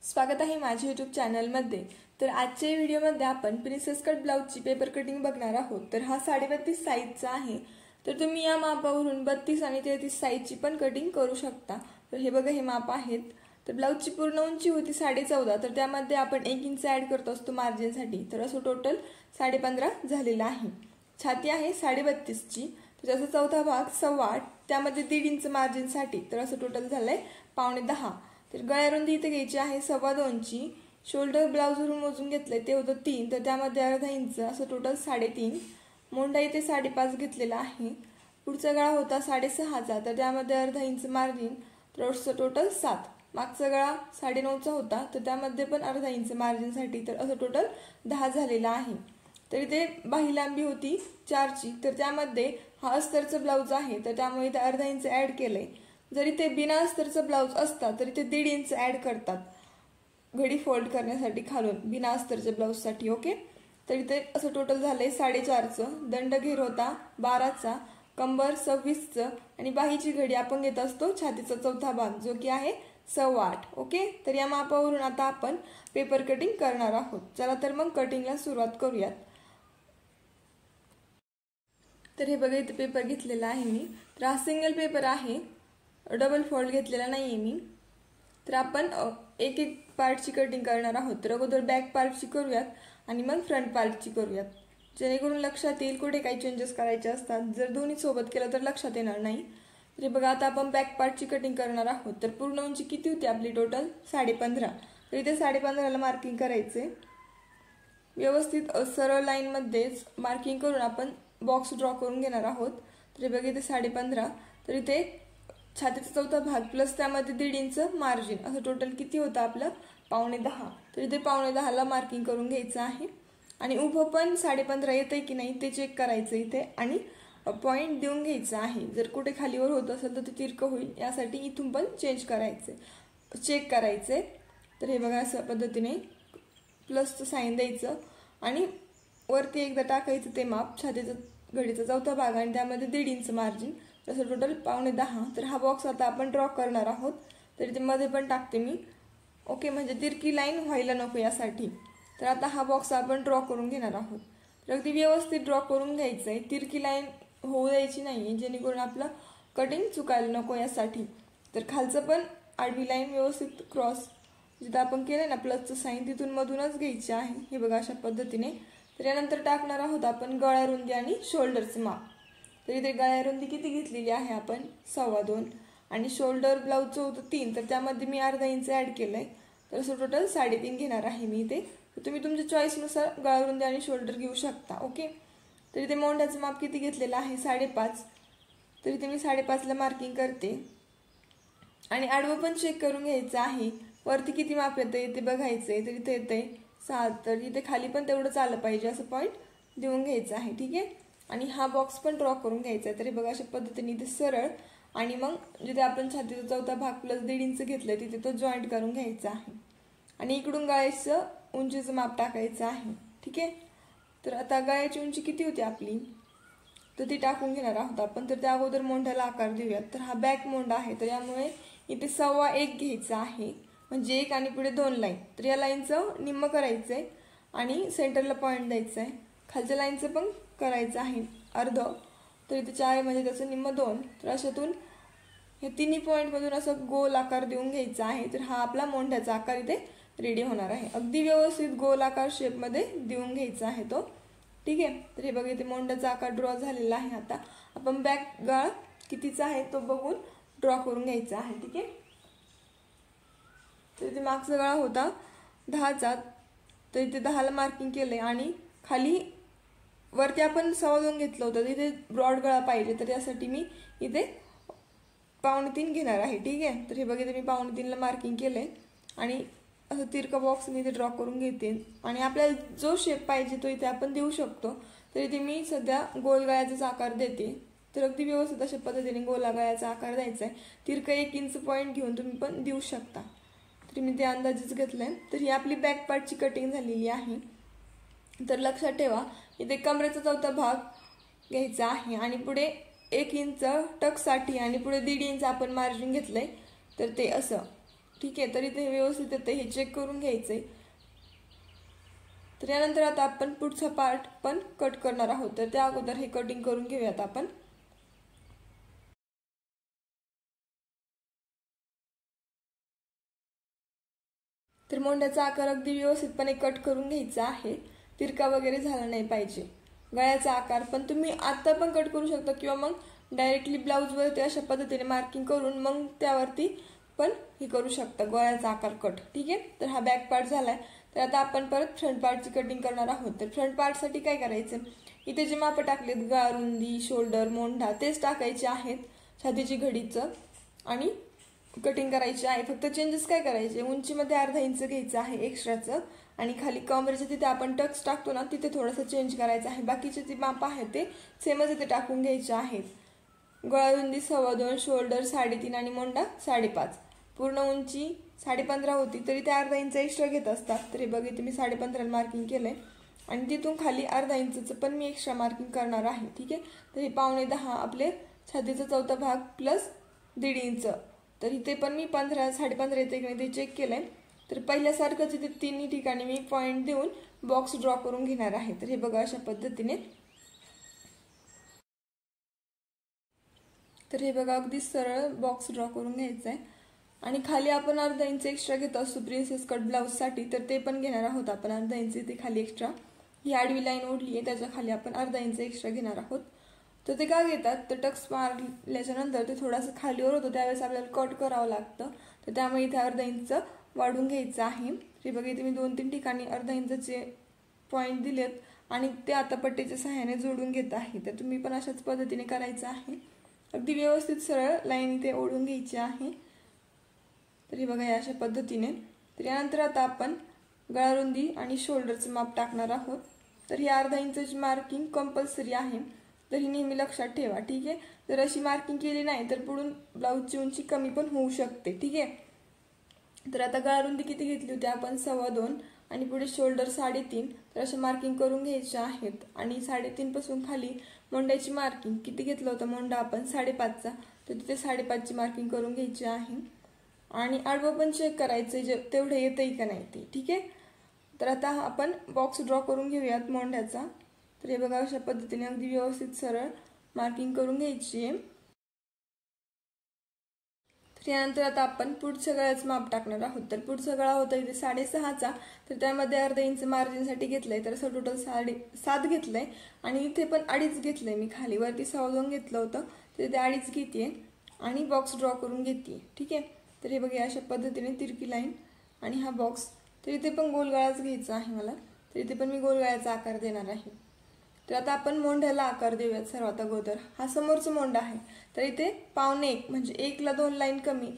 स्वागत आहे माझ्या यूट्यूब चॅनलमध्ये। तर आजच्या व्हिडिओमध्ये आपण प्रिन्सेस कट ब्लाउजची पेपर कटिंग बघणार आहोत। तर हा 32.5 साइजचा आहे। तर तुम्ही या मापावरून 32 आणि 33 साइजची पण कटिंग करू शकता। तर हे बघा, हे माप आहेत। तर ब्लाउजची पूर्ण उंची होती 14.5, तर त्यामध्ये आपण 1 इंच ऍड करतो असतो मार्जिनसाठी। तर असं टोटल 15.5 झालेला आहे। छाती आहे 32.5 ची, तर त्याचा चौथा भाग 8.25, त्यामध्ये 1.5 इंच मार्जिनसाठी। तर असं टोटल झालंय 9.5। तर गळा रुंदी इथे घ्यायची आहे 2.25 ची। शोल्डर ब्लाउजवरून मोजून घेतले ते होतं 3, तर त्यामध्ये अर्धा इंच, असं टोटल 3.5। मोंढा इथे 5.5 घेतलेला आहे। पुढचा गळा होता 6.5चा, तर त्यामध्ये अर्धा इंच मार्जिन, तर असं टोटल 7। मागचा गळा 9.5चा होता, तर त्यामध्ये पण अर्धा इंच मार्जिनसाठी। तर असं टोटल 10 झालेला आहे। तर इथे बाही लांबी होती 4 ची, तर त्यामध्ये हा अस्तरचा ब्लाउज आहे, तर त्यामुळे इथे अर्धा इंच ऍड केलंय। जर इथे बिना अस्तरचा ब्लाउज असता तर इथे 1.5 इंच ऍड करतात घडी फोल्ड करण्यासाठी खालून, बिना अस्तरच्या ब्लाउजसाठी। ओके, तर इथे असं टोटल झालंय 4.5चं। दंड घेर होता 12चा, कंबर 26चं, आणि बाहीची घडी आपण घेत असतो छातीचा चौथा भाग, जो की आहे 8.25। ओके, तर या मापावरून आता आपण पेपर कटिंग करणार आहोत। चला तर मग कटिंगला सुरुवात करूयात। तर हे बघा, इथे पेपर घेतलेला आहे मी। तर हा सिंगल पेपर आहे, डबल फोल्ड घेतलेला नाहीये मी। तर आपण एक एक पार्टची कटिंग करणार आहोत। तर अगोदर बॅक पार्टची करूयात आणि मग फ्रंट पार्टची करूयात, जेणेकरून लक्षात येईल कुठे काही चेंजेस करायचे असतात। जर दोन्ही सोबत केलं तर लक्षात येणार नाही। तर बघा, आता आपण बॅक पार्टची कटिंग करणार आहोत। तर पूर्ण उंची किती होती आपली टोटल? 15.5। तर इथे 15.5ला मार्किंग करायचे। व्यवस्थित सरळ लाईन मध्येच मार्किंग करून आपण बॉक्स ड्रॉ करून घेणार आहोत। तर बघा, इथे 15.5, तर इथे छातीचा चौथा भाग प्लस त्यामध्ये 1.5 इंच मार्जिन, असं टोटल किती होतं आपलं? 9.5। तर इथे 9.5ला मार्किंग करून घ्यायचं आहे। आणि उभं पण 15.5 येतंय की नाही ते चेक करायचं इथे, आणि पॉइंट देऊन घ्यायचं आहे। जर कुठे खालीवर होत असेल तर ते तिरकं होईल, यासाठी इथून पण चेंज करायचे, चेक करायचे। तर हे बघा, अशा पद्धतीने प्लसचं साइन द्यायचं आणि वरती एकदा टाकायचं ते माप, छातीचा घडीचा चौथा भाग, आणि त्यामध्ये 1.5 इंच मार्जिन, तसं टोटल 9.5। तर हा बॉक्स आता आपण ड्रॉ करणार आहोत। तर इथे मध्ये पण टाकते मी। ओके, म्हणजे तिरकी लाईन व्हायला नको यासाठी। तर आता हा बॉक्स आपण ड्रॉ करून घेणार आहोत। तर अगदी व्यवस्थित ड्रॉ करून घ्यायचं आहे, तिरकी लाईन होऊ द्यायची नाहीये, जेणेकरून आपलं कटिंग चुकायला नको यासाठी। तर खालचं पण आडवी लाईन व्यवस्थित क्रॉस जिथं आपण केलंय ना प्लसचं साइन, तिथून मधूनच घ्यायची आहे। हे बघा, अशा पद्धतीने। तर यानंतर टाकणार आहोत आपण गळा रुंदी आणि शोल्डरचं माप। तर इथे गळा रुंदी किती घेतलेली आहे आपण? 2.25, आणि शोल्डर ब्लाउजचं होतं 3, तर त्यामध्ये मी अर्धा इंच ऍड केलंय। तर असं टोटल 3.5 घेणार आहे मी इथे। तर तुम्ही तुमच्या चॉईसनुसार गळा रुंदी आणि शोल्डर घेऊ शकता। ओके, तर इथे मोंढ्याचं माप किती घेतलेलं आहे? 5.5। तर इथे मी 5.5ला मार्किंग करते, आणि आडवं पण चेक करून घ्यायचं आहे। वरती किती माप येतंय ते बघायचंय। तर इथे येतंय 7, तर इथे खाली पण तेवढंच आलं पाहिजे, असं पॉईंट देऊन घ्यायचं आहे। ठीक आहे, आणि हा बॉक्स पण ड्रॉ करून घ्यायचा आहे। तरी बघा, अशा पद्धतीने इथे सरळ, आणि मग जिथे आपण छातीचा चौथा भाग प्लस 1.5 इंच घेतलंय तिथे तो जॉईंट करून घ्यायचा आहे, आणि इकडून गळ्याचं उंचीचं माप टाकायचं आहे। ठीक आहे, तर आता गळ्याची उंची किती होती आपली, तर ती टाकून घेणार आहोत आपण। तर त्या अगोदर मोंढ्याला आकार देऊयात। तर हा बॅक मोंढा आहे, तर यामुळे इथे 1.25 घ्यायचा आहे, म्हणजे 1 आणि पुढे 2 लाईन। तर या लाईनचं निम्म करायचंय आणि सेंटरला पॉईंट द्यायचा आहे। खालच्या लाईनचं पण करायचं आहे अर्ध, तर इथे 4 म्हणजे त्याचं निम्म 2। तर अशातून हे तिन्ही पॉईंटमधून असं गोल आकार देऊन घ्यायचा आहे। तर हा आपला मोंढ्याचा आकार इथे रेडी होणार आहे। अगदी व्यवस्थित गोल आकार शेपमध्ये देऊन घ्यायचा आहे तो। ठीक आहे, तर हे बघा, इथे मोंढ्याचा आकार ड्रॉ झालेला आहे। आता आपण बॅक गळा कितीचा आहे तो बघून ड्रॉ करून घ्यायचा आहे। ठीक आहे, तर इथे मागचा गळा होता 10चा, तर इथे 10ला मार्किंग केलंय, आणि खाली वरती आपण 2.25 घेतलं होतं, इथे ब्रॉड गळा पाहिजे, तर त्यासाठी मी इथे 3.25 घेणार आहे। ठीक आहे, तर हे बघा, इथे मी 3.25ला मार्किंग केलंय, आणि असं तिरका बॉक्स मी इथे ड्रॉ करून घेते, आणि आपल्याला जो शेप पाहिजे तो इथे आपण देऊ शकतो। तर इथे मी सध्या गोल गळ्याचाच आकार देते। तर अगदी व्यवस्थित अशा पद्धतीने गोल गळ्याचा आकार द्यायचा आहे। तिरका 1 इंच पॉईंट घेऊन तुम्ही पण देऊ शकता। तर मी ते अंदाजेच घेतलंय। तर ही आपली बॅक पार्टची कटिंग झालेली आहे। तर लक्षात ठेवा, इथे कमरेचा चौथा भाग घ्यायचा आहे, आणि पुढे 1 इंच टक्ससाठी, आणि पुढे 1.5 इंच आपण मार्जिन घेतलंय, तर ते असं ठीक आहे. तर इथे व्यवस्थित येते हे चेक करून घ्यायचंय. तर यानंतर आता आपण पुढचा पार्ट पण कट करणार आहोत. तर त्या अगोदर हे कटिंग करून घेऊयात आपण. तर मोंढ्याचा आकार अगदी व्यवस्थितपणे कट करून घ्यायचा आहे. तिरका वगैरे झाला नाही पाहिजे. गळ्याचा आकार पण तुम्ही आता पण कट करू शकता किंवा मग डायरेक्टली ब्लाऊजवरती अशा पद्धतीने मार्किंग करून मग त्यावरती पण हे करू शकता गळ्याचा आकार कट. ठीक आहे. तर हा बॅक पार्ट झालाय. तर आता आपण परत फ्रंट पार्टची कटिंग करणार आहोत. तर फ्रंट पार्टसाठी काय करायचं, इथे जे माप टाकलेत गळा रुंदी शोल्डर मोंढा तेच टाकायचे आहेत. छातीची घडीचं आणि कटिंग करायची आहे. फक्त चेंजेस काय करायचे, उंचीमध्ये अर्धा इंच घ्यायचं आहे एक्स्ट्राचं आणि खाली कमरेच्या तिथे आपण टक्स टाकतो ना तिथे थोडंसं चेंज करायचं आहे. बाकीचे जे माप आहेत ते सेमच इथे टाकून घ्यायचे आहेत. गळा रुंदी 2.25 शोल्डर 3.5 आणि मोंढा 5.5. पूर्ण उंची 15.5 होती तरी ते अर्धा इंच एक्स्ट्रा घेत असतात. तर हे बघ इथे मी 15.5 मार्किंग केलंय आणि तिथून खाली अर्धा इंचचं पण मी एक्स्ट्रा मार्किंग करणार आहे. ठीक आहे. तर हे 9.5 आपले छातीचा चौथा भाग प्लस 1.5 इंच. तर इथे पण मी 15 15.5 येते की नाही ते चेक केलंय. तर पहिल्यासारखंच इथे तिन्ही ठिकाणी मी पॉईंट देऊन बॉक्स ड्रॉ करून घेणार आहे. तर हे बघा अशा पद्धतीने. तर हे बघा अगदी सरळ बॉक्स ड्रॉ करून घ्यायचा आहे आणि खाली आपण अर्धा इंच एक्स्ट्रा घेत असतो प्रिन्सेस कट ब्लाऊजसाठी. तर ते पण घेणार आहोत आपण अर्धा इंच इथे खाली एक्स्ट्रा. ही आडवी लाईन ओढली आहे त्याच्या खाली आपण अर्धा इंच एक्स्ट्रा घेणार आहोत. तर ते का घेतात, तर टक्स मारल्याच्या नंतर ते थोडंसं खालीवर होतं त्यावेळेस आपल्याला कट करावं लागतं. तर त्यामुळे इथे अर्धा इंच वाढून घ्यायचं आहे. हे बघा इथे मी 2-3 ठिकाणी अर्धा इंचचे पॉईंट दिलेत आणि ते आता पट्टीच्या सहाय्याने जोडून घेत आहे. तर तुम्ही पण अशाच पद्धतीने करायचं आहे. अगदी व्यवस्थित सरळ लाईन इथे ओढून घ्यायची आहे. तर हे बघा या अशा पद्धतीने. तर यानंतर आता आपण गळा रुंदी आणि शोल्डरचं माप टाकणार आहोत. तर ही अर्धा इंचची मार्किंग कंपल्सरी आहे. तर ही नेहमी लक्षात ठेवा. ठीक आहे. जर अशी मार्किंग केली नाही तर पुढून ब्लाऊजची उंची कमी पण होऊ शकते. ठीक आहे. तर आता गळा रुंदी किती घेतली होती आपण 2.25 आणि पुढे शोल्डर 3.5. तर अशा मार्किंग करून घ्यायच्या आहेत. आणि 3.5 पासून खाली मोंढ्याची मार्किंग किती घेतलं होतं मोंढा आपण 5.5चा. तर तिथे 5.5ची मार्किंग करून घ्यायची आहे आणि आडवं पण चेक करायचं जे तेवढं येतंय का नाही ते. ठीक आहे. तर आता आपण बॉक्स ड्रॉ करून घेऊयात मोंढ्याचा. तर हे बघा अशा पद्धतीने अगदी व्यवस्थित सरळ मार्किंग करून घ्यायची आहे. तर यानंतर आता आपण पुढच्या गळ्याचं माप टाकणार आहोत. तर पुढचा गळा होता इथे 6.5चा. तर त्यामध्ये अर्धा इंच मार्जिनसाठी घेतलंय. तर असं टोटल 7.5 घेतलंय आणि इथे पण 2.5 घेतलंय मी. खाली वरती 2.25 घेतलं होतं तर इथे 2.5 घेतेय आणि बॉक्स ड्रॉ करून घेते. ठीक आहे. तर हे बघा अशा पद्धतीने तिरकी लाईन आणि हा बॉक्स. तर इथे पण गोल गळाच घ्यायचा आहे मला. तर इथे पण मी गोल गळ्याचा आकार देणार आहे. तर आता आपण मोंढ्याला आकार देऊयात सर्वात अगोदर. हा समोरचा मोंढा आहे. तर इथे 1.25 म्हणजे 1ला 2 लाईन कमी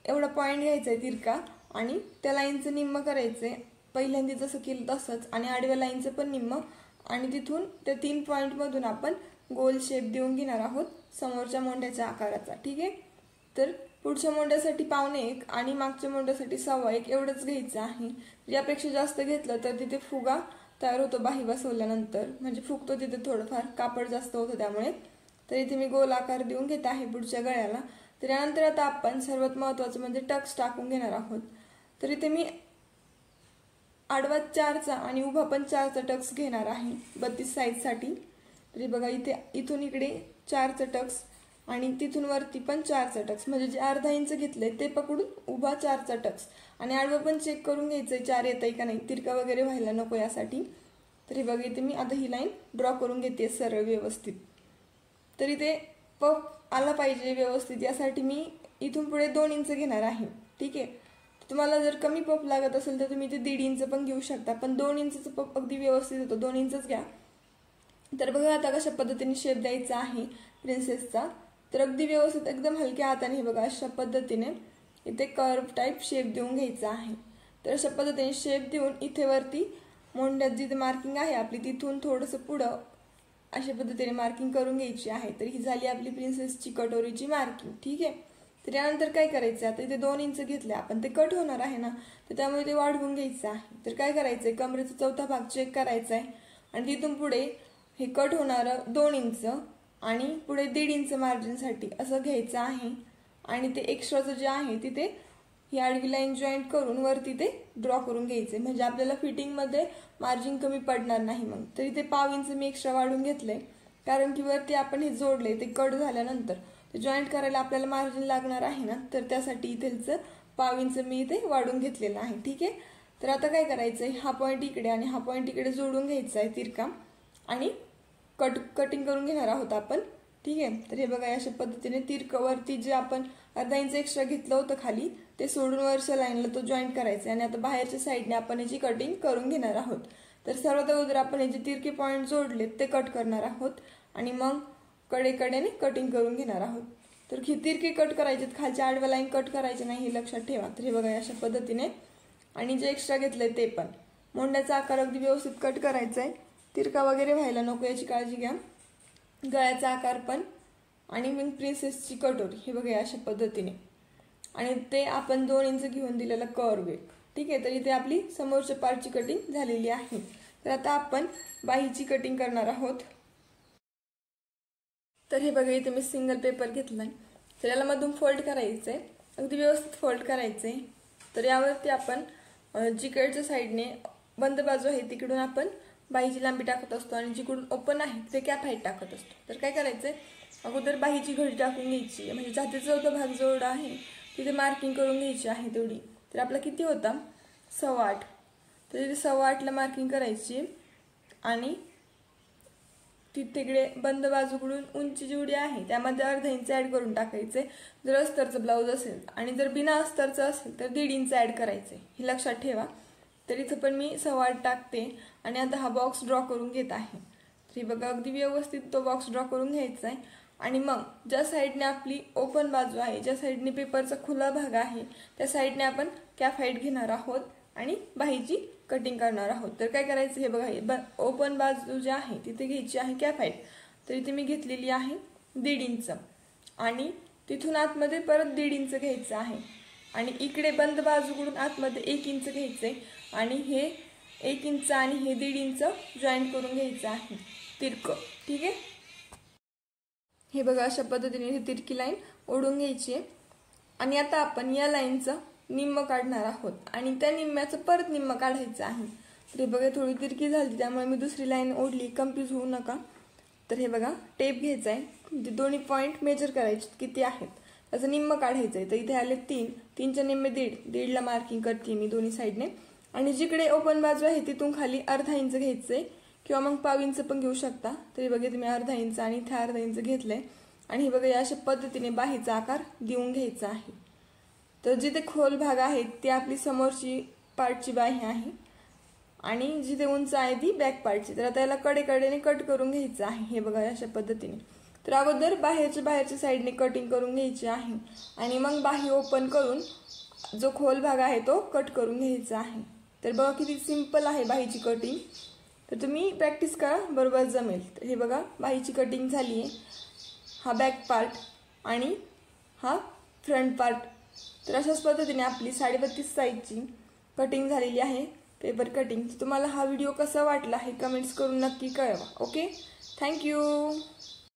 एवढा पॉईंट घ्यायचा आहे तिरका आणि त्या लाईनचं निम्म करायचंय पहिल्यांदा जसं केलं तसंच आणि आडव्या लाईनचं पण निम्म आणि तिथून त्या 3 पॉईंटमधून आपण गोल शेप देऊन घेणार आहोत समोरच्या मोंढ्याच्या आकाराचा. ठीक आहे. तर पुढच्या मोंढ्यासाठी 1.25 आणि मागच्या मोंढ्यासाठी 1.25 एवढंच घ्यायचं आहे. यापेक्षा जास्त घेतलं तर तिथे फुगा तयार होतो बाही बसवल्यानंतर म्हणजे फुगतो तिथे थोडंफार कापड जास्त होतं त्यामुळे. तर इथे मी गोल आकार देऊन घेत आहे पुढच्या गळ्याला. तर यानंतर आता आपण सर्वात महत्त्वाचं म्हणजे टक्स टाकून घेणार आहोत. तर इथे मी आडवा 4चा आणि उभा पण 4चा टक्स घेणार आहे 32 साईजसाठी. तरी बघा इथे इथून इकडे 4चा टक्स आणि तिथून वरती पण 4चा टक्स म्हणजे जे अर्धा इंच घेतलंय ते पकडून उभा 4चा टक्स आणि आडवा पण चेक करून घ्यायचंय 4 येतंय का नाही तिरका वगैरे व्हायला नको यासाठी. तरी बघा इथे मी आता ही लाईन ड्रॉ करून घेते सरळ व्यवस्थित. तरी ते पफ आला पाहिजे व्यवस्थित यासाठी मी इथून पुढे 2 इंच घेणार आहे. ठीक आहे. तुम्हाला जर कमी पफ लागत असेल तर तुम्ही ते 1.5 इंच पण घेऊ शकता पण 2 इंचचं पफ अगदी व्यवस्थित होतो. 2 इंचच घ्या. तर बघा आता कशा पद्धतीने शेप द्यायचा आहे प्रिन्सेसचा. तर अगदी व्यवस्थित एकदम हलक्या हाताने बघा अशा पद्धतीने इथे कर्व टाईप शेप देऊन घ्यायचा आहे. तर अशा पद्धतीने शेप देऊन इथे वरती मोंढ्यात जिथे मार्किंग आहे आपली तिथून थोडंसं पुढं अशा पद्धतीने मार्किंग करून घ्यायची आहे. तर ही झाली आपली प्रिन्सेसची कटोरीची मार्किंग. ठीक आहे. तर यानंतर काय करायचं आता इथे 2 इंच घेतले आपण ते कट होणार आहे ना तर त्यामुळे ते वाढवून घ्यायचं आहे. तर काय करायचंय कमरेचा चौथा भाग चेक करायचा आहे आणि तिथून पुढे हे कट होणारं 2 इंच आणि पुढे 1.5 इंच मार्जिनसाठी असं घ्यायचं आहे आणि ते एक्स्ट्राचं जे आहे तिथे ही आडवी लाईन जॉईंट करून वरती ते ड्रॉ करून घ्यायचे, म्हणजे आपल्याला फिटिंगमध्ये मार्जिन कमी पडणार नाही. मग तर इथे 1.5 इंच मी एक्स्ट्रा वाढून घेतलंय, कारण की वरती आपण हे जोडले ते कट झाल्यानंतर ते जॉईंट करायला आपल्याला मार्जिन लागणार आहे ना, तर त्यासाठी इथेच 1.5 इंच मी इथे वाढून घेतलेलं आहे. ठीक आहे. तर आता काय करायचंय, हा पॉईंट इकडे आणि हा पॉईंट इकडे जोडून घ्यायचा आहे तिरका, आणि कटिंग करून घेणार आहोत आपण. ठीक आहे. तर हे बघा अशा पद्धतीने तिरकं वरती जे आपण अर्धा इंच एक्स्ट्रा घेतलं होतं खाली ते सोडून वरच्या लाईनला तो जॉईंट करायचा. आणि आता बाहेरच्या साईडने आपण याची कटिंग करून घेणार आहोत. तर सर्वात अगोदर आपण हे जे तिरके पॉईंट जोडलेत ते कट करणार आहोत, आणि मग कडेकडेने कटिंग करून घेणार आहोत. तर तिरके कट करायचे, खालच्या आडव्या लाईन कट करायचे नाही, हे लक्षात ठेवा. तर हे बघा अशा पद्धतीने, आणि जे एक्स्ट्रा घेतलंय ते पण मोंड्याचा आकार अगदी व्यवस्थित कट करायचा आहे, तिरका वगैरे व्हायला नको याची काळजी घ्या. गळ्याचा आकार पण, आणि मग प्रिन्सेसची कटोरी हे बघा अशा पद्धतीने, आणि ते आपण 2 इंच घेऊन दिलेला कर्व आहे. ठीक आहे. तर इथे आपली समोरच्या पार्टची कटिंग झालेली आहे. तर आता आपण बाहीची कटिंग करणार आहोत. तर हे बघा इथे मी सिंगल पेपर घेतलाय, तर याला मधून फोल्ड करायचंय, अगदी व्यवस्थित फोल्ड करायचंय. तर यावरती आपण जिकडच्या साईडने बंद बाजू आहे तिकडून आपण बाहीची लांबी टाकत असतो, आणि जिकडून ओपन आहे ते कॅप हाईट टाकत असतो. तर काय करायचंय, अगोदर बाहीची घडी टाकून घ्यायची, म्हणजे जातीचा जो भाग जेवढा आहे तिथे मार्किंग करून घ्यायची आहे तेवढी. तर आपला किती होता, 8.25. तर तिथे 8.25ला मार्किंग करायची, आणि तिकडे बंद बाजूकडून उंची जेवढी आहे त्यामध्ये अर्धा इंच ऍड करून टाकायचे जर अस्तरचं ब्लाऊज असेल, आणि जर बिना अस्तरचं असेल तर 1.5 इंच ऍड करायचे, हे लक्षात ठेवा. तर इथं पण मी 8.25 टाकते, आणि आता हा बॉक्स ड्रॉ करून घेत आहे. तर बघा अगदी व्यवस्थित तो बॉक्स ड्रॉ करून घ्यायचा आहे. आणि मग ज्या साईडने आपली ओपन बाजू आहे, ज्या साईडने पेपरचा खुला भाग आहे त्या साईडने आपण कॅप हाईट घेणार आहोत आणि बाहीची कटिंग करणार आहोत. तर काय करायचं, हे बघा ओपन बाजू जी आहे तिथे घ्यायची आहे कॅप हाईट. तर इथे मी घेतलेली आहे 1.5 इंच, आणि तिथून आतमध्ये परत 1.5 इंच घ्यायचं आहे, आणि इकडे बंद बाजूकडून आतमध्ये 1 इंच घ्यायचंय, आणि हे 1 इंच आणि हे 1.5 इंच जॉईंट करून घ्यायचं आहे तिरकं. ठीक आहे. हे बघा अशा पद्धतीने ही तिरकी लाईन ओढून घ्यायची आहे, आणि आता आपण या लाईनचं निम्म काढणार आहोत, आणि त्या निम्म्याचं परत निम्म काढायचं आहे. तर हे बघा थोडी तिरकी झाली त्यामुळे मी दुसरी लाईन ओढली, कन्फ्यूज होऊ नका. तर हे बघा टेप घ्यायचा आहे, म्हणजे दोन्ही पॉईंट मेजर करायचे किती आहेत, त्याचं निम्म काढायचं आहे. तर इथे आले 3, 3च्या निम्मे 1.5ला मार्किंग करते मी दोन्ही साईडने, आणि जिकडे ओपन बाजू आहे तिथून खाली अर्धा इंच घ्यायचंय, किंवा मग 1.25 इंच पण घेऊ शकता. तरी बघा तुम्ही अर्धा इंच आणि इथे अर्धा इंच घेतलंय, आणि हे बघा अशा पद्धतीने बाहीचा आकार देऊन घ्यायचा आहे. तर जिथे खोल भाग आहे ती आपली समोरची पार्टची बाही आहे, आणि जिथे उंच आहे ती बॅक पार्टची. तर आता याला कडेकडेने कट करून घ्यायचं आहे, हे बघा अशा पद्धतीने. तर अगोदर बाहेरच्या साईडने कटिंग करून घ्यायची आहे, आणि मग बाही ओपन करून जो खोल भाग आहे तो कट करून घ्यायचा आहे. तर बघा किती सिंपल आहे बाहीची कटिंग. तर तुम्ही प्रॅक्टिस करा, बरोबर जमेल. तर हे बघा बाहीची कटिंग झाली आहे, हा बॅक पार्ट आणि हा फ्रंट पार्ट. तर अशाच पद्धतीने आपली 32.5 साईजची कटिंग झालेली आहे, पेपर कटिंग. तुम्हाला हा व्हिडिओ कसा वाटला हे कमेंट्स करून नक्की कळवा. Okay, thank you.